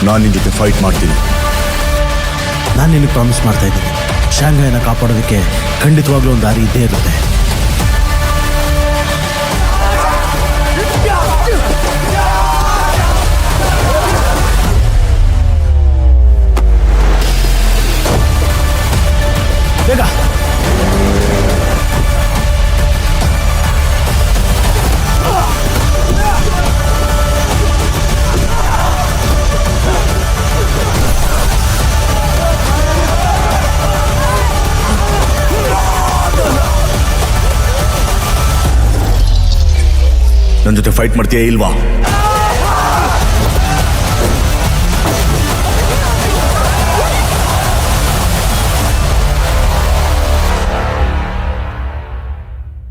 ನಾನು ನಿನ್ನ ಜೊತೆ ಫೈಟ್ ಮಾಡ್ತೀನಿ. ನಾನು ನಿನಗೆ ಪ್ರಾಮಿಸ್ ಮಾಡ್ತಾ ಇದ್ದೀನಿ, ಶಾಂಘೈನ ಕಾಪಾಡೋದಕ್ಕೆ ಖಂಡಿತವಾಗ್ಲೂ ಒಂದು ದಾರಿ ಇದ್ದೇ ಇರುತ್ತೆ. ಬೇಗ ನನ್ನ ಜೊತೆ ಫೈಟ್ ಮಾಡ್ತೀಯಾ ಇಲ್ವಾ?